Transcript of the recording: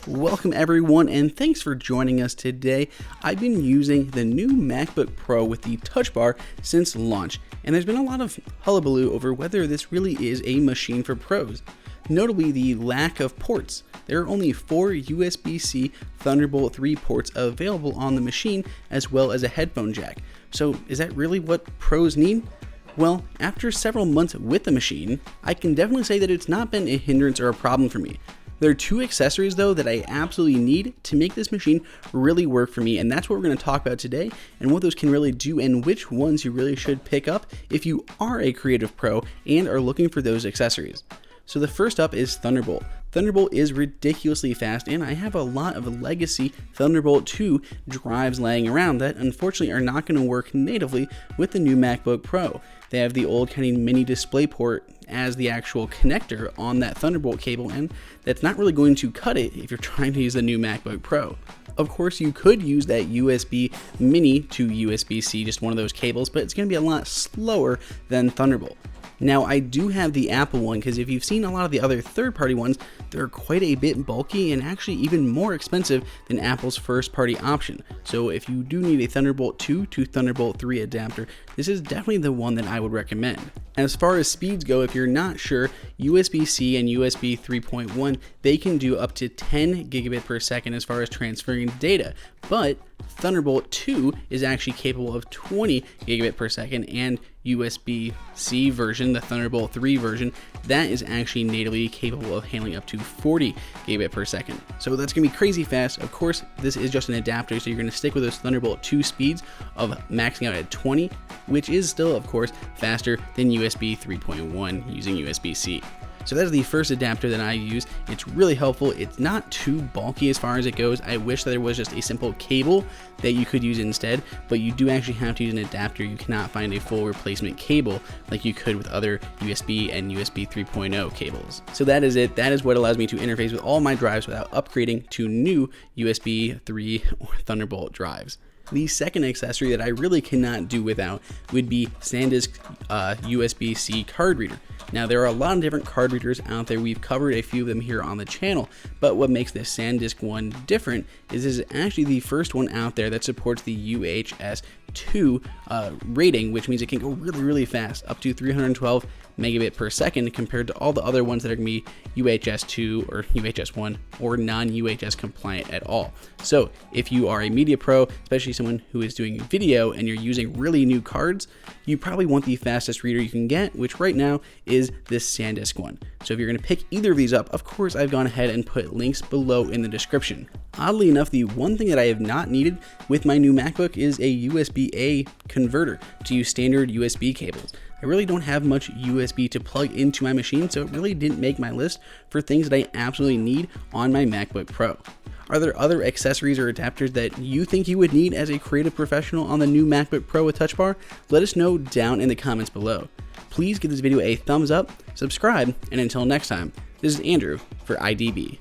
Welcome everyone, and thanks for joining us today. I've been using the new MacBook Pro with the Touch Bar since launch, and there's been a lot of hullabaloo over whether this really is a machine for pros. Notably, the lack of ports. There are only 4 USB-C Thunderbolt 3 ports available on the machine, as well as a headphone jack. So is that really what pros need? Well, after several months with the machine, I can definitely say that it's not been a hindrance or a problem for me. There are 2 accessories though that I absolutely need to make this machine really work for me, and that's what we're going to talk about today and what those can really do and which ones you really should pick up if you are a creative pro and are looking for those accessories. So the first up is Thunderbolt. Thunderbolt is ridiculously fast, and I have a lot of legacy Thunderbolt 2 drives laying around that unfortunately are not going to work natively with the new MacBook Pro. They have the old kind of mini display port as the actual connector on that Thunderbolt cable, and that's not really going to cut it if you're trying to use the new MacBook Pro. Of course, you could use that USB mini to USB-C, just one of those cables, but it's going to be a lot slower than Thunderbolt. Now, I do have the Apple one because if you've seen a lot of the other third-party ones, they're quite a bit bulky and actually even more expensive than Apple's first-party option. So if you do need a Thunderbolt 2 to Thunderbolt 3 adapter, this is definitely the one that I would recommend. And as far as speeds go, if you're not sure, USB-C and USB 3.1, they can do up to 10 gigabit per second as far as transferring data, but Thunderbolt 2 is actually capable of 20 gigabit per second, and USB-C version, the Thunderbolt 3 version, that is actually natively capable of handling up to 40 gigabit per second. So that's going to be crazy fast. Of course, this is just an adapter, so you're going to stick with those Thunderbolt 2 speeds of maxing out at 20, which is still, of course, faster than USB 3.1 using USB-C. So that's the first adapter that I use. It's really helpful. It's not too bulky as far as it goes. I wish that there was just a simple cable that you could use instead, but you do actually have to use an adapter. You cannot find a full replacement cable like you could with other USB and USB 3.0 cables. So that is it. That is what allows me to interface with all my drives without upgrading to new USB 3 or Thunderbolt drives. The second accessory that I really cannot do without would be SanDisk USB-C card reader. Now, there are a lot of different card readers out there. We've covered a few of them here on the channel, but what makes this SanDisk one different is this is actually the first one out there that supports the UHS 2 rating, which means it can go really, really fast, up to 312 megabit per second, compared to all the other ones that are going to be UHS 2 or UHS 1 or non-UHS compliant at all. So if you are a media pro, especially someone who is doing video and you're using really new cards, you probably want the fastest reader you can get, which right now is this SanDisk one. So if you're going to pick either of these up, of course I've gone ahead and put links below in the description. Oddly enough, the one thing that I have not needed with my new MacBook is a USB-A converter to use standard USB cables. I really don't have much USB to plug into my machine, so it really didn't make my list for things that I absolutely need on my MacBook Pro. Are there other accessories or adapters that you think you would need as a creative professional on the new MacBook Pro with Touch Bar? Let us know down in the comments below. Please give this video a thumbs up, subscribe, and until next time, this is Andrew for IDB.